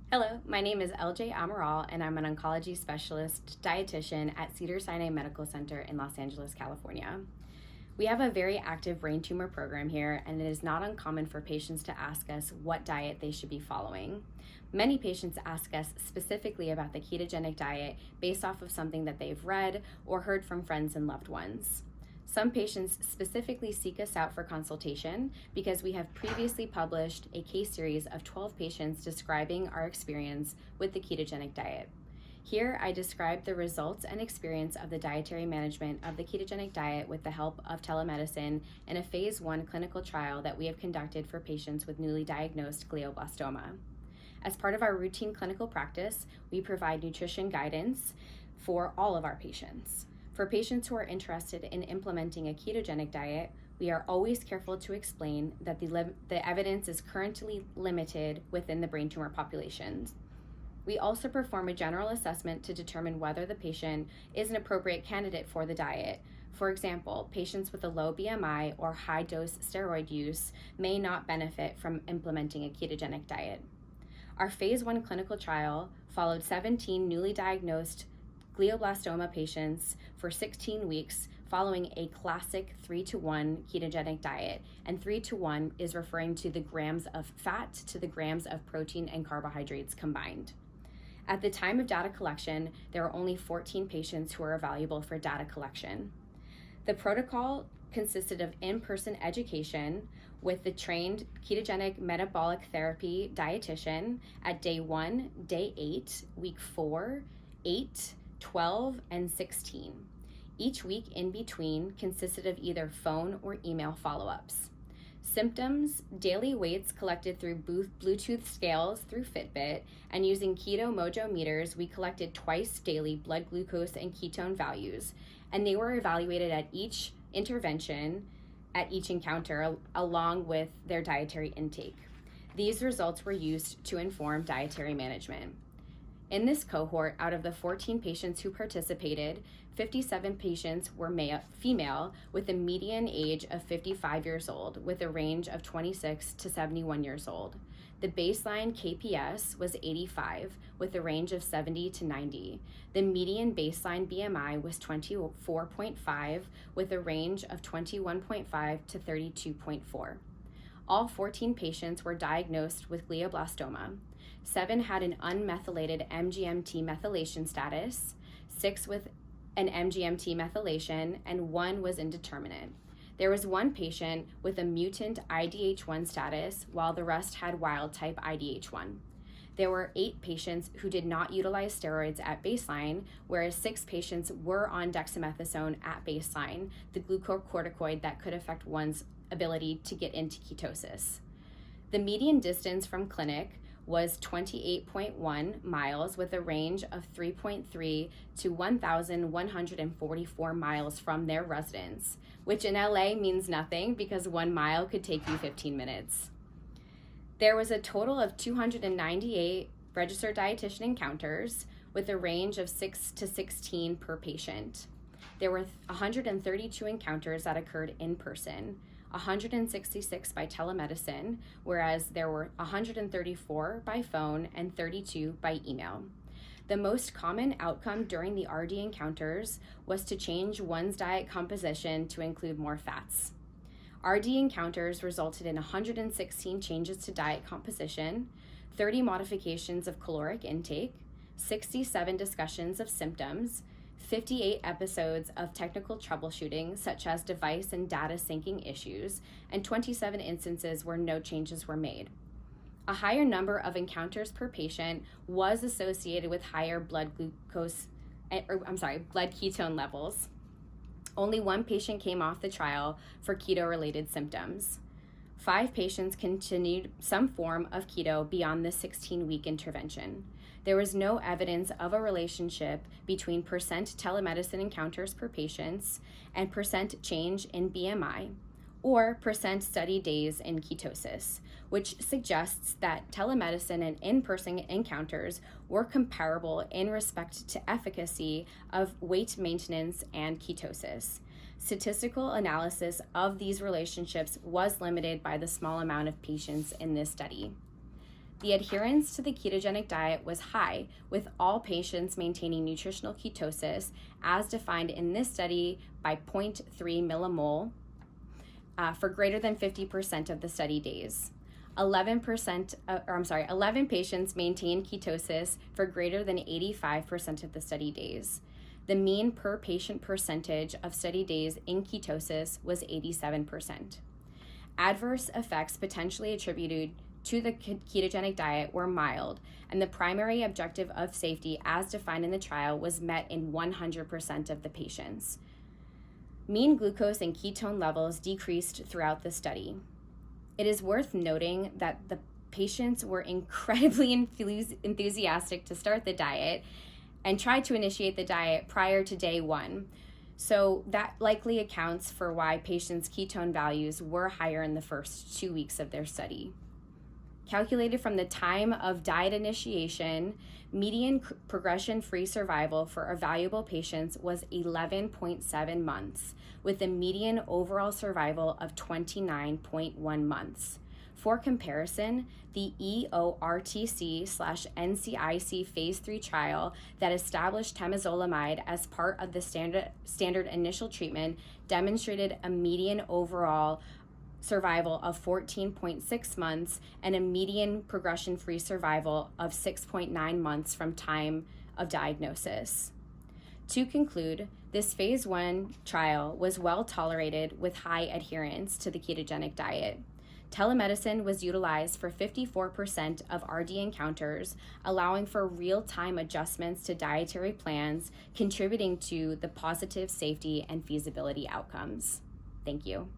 Hello, my name is LJ Amaral, and I'm an oncology specialist dietitian at Cedars-Sinai Medical Center in Los Angeles, California. We have a very active brain tumor program here, and it is not uncommon for patients to ask us what diet they should be following. Many patients ask us specifically about the ketogenic diet based off of something that they've read or heard from friends and loved ones. Some patients specifically seek us out for consultation because we have previously published a case series of 12 patients describing our experience with the ketogenic diet. Here, I describe the results and experience of the dietary management of the ketogenic diet with the help of telemedicine in a phase 1 clinical trial that we have conducted for patients with newly diagnosed glioblastoma. As part of our routine clinical practice, we provide nutrition guidance for all of our patients. For patients who are interested in implementing a ketogenic diet, we are always careful to explain that the evidence is currently limited within the brain tumor populations. We also perform a general assessment to determine whether the patient is an appropriate candidate for the diet. For example, patients with a low BMI or high-dose steroid use may not benefit from implementing a ketogenic diet. Our phase 1 clinical trial followed 17 newly diagnosed glioblastoma patients for 16 weeks following a classic 3-to-1 ketogenic diet, and 3-to-1 is referring to the grams of fat to the grams of protein and carbohydrates combined. At the time of data collection, there were only 14 patients who were evaluable for data collection. The protocol consisted of in-person education with the trained ketogenic metabolic therapy dietitian at day 1, day 8, week 4, 8, 12, and 16. Each week in between consisted of either phone or email follow-ups. Symptoms, daily weights collected through Bluetooth scales through Fitbit, and using keto mojo meters, we collected twice daily blood glucose and ketone values, and they were evaluated at each intervention, at each encounter, along with their dietary intake. These results were used to inform dietary management. In this cohort, out of the 14 patients who participated, 57 patients were female with a median age of 55 years old with a range of 26 to 71 years old. The baseline KPS was 85 with a range of 70 to 90. The median baseline BMI was 24.5 with a range of 21.5 to 32.4. All 14 patients were diagnosed with glioblastoma. 7 had an unmethylated MGMT methylation status, 6 with an MGMT methylation, and 1 was indeterminate. There was 1 patient with a mutant IDH1 status, while the rest had wild-type IDH1. There were 8 patients who did not utilize steroids at baseline, whereas 6 patients were on dexamethasone at baseline, the glucocorticoid that could affect one's ability to get into ketosis. The median distance from clinic was 28.1 miles with a range of 3.3 to 1,144 miles from their residence, which in LA means nothing because 1 mile could take you 15 minutes. There was a total of 298 registered dietitian encounters with a range of 6 to 16 per patient. There were 132 encounters that occurred in person, 166 by telemedicine, whereas there were 134 by phone and 32 by email. The most common outcome during the RD encounters was to change one's diet composition to include more fats. RD encounters resulted in 116 changes to diet composition, 30 modifications of caloric intake, 67 discussions of symptoms, 58 episodes of technical troubleshooting, such as device and data syncing issues, and 27 instances where no changes were made. A higher number of encounters per patient was associated with higher blood ketone levels. Only 1 patient came off the trial for keto-related symptoms. 5 patients continued some form of keto beyond the 16-week intervention. There was no evidence of a relationship between percent telemedicine encounters per patients and percent change in BMI or percent study days in ketosis, which suggests that telemedicine and in-person encounters were comparable in respect to efficacy of weight maintenance and ketosis. Statistical analysis of these relationships was limited by the small amount of patients in this study. The adherence to the ketogenic diet was high, with all patients maintaining nutritional ketosis as defined in this study by 0.3 millimole for greater than 50% of the study days. 11 patients maintained ketosis for greater than 85% of the study days. The mean per patient percentage of study days in ketosis was 87%. Adverse effects potentially attributed to the ketogenic diet were mild, and the primary objective of safety as defined in the trial was met in 100% of the patients. Mean glucose and ketone levels decreased throughout the study. It is worth noting that the patients were incredibly enthusiastic to start the diet and tried to initiate the diet prior to day 1. So that likely accounts for why patients' ketone values were higher in the first 2 weeks of their study. Calculated from the time of diet initiation, median progression-free survival for evaluable patients was 11.7 months, with a median overall survival of 29.1 months. For comparison, the EORTC/NCIC phase 3 trial that established temozolomide as part of the standard initial treatment demonstrated a median overall survival of 14.6 months and a median progression-free survival of 6.9 months from time of diagnosis. To conclude, this phase 1 trial was well tolerated with high adherence to the ketogenic diet. Telemedicine was utilized for 54% of RD encounters, allowing for real-time adjustments to dietary plans, contributing to the positive safety and feasibility outcomes. Thank you.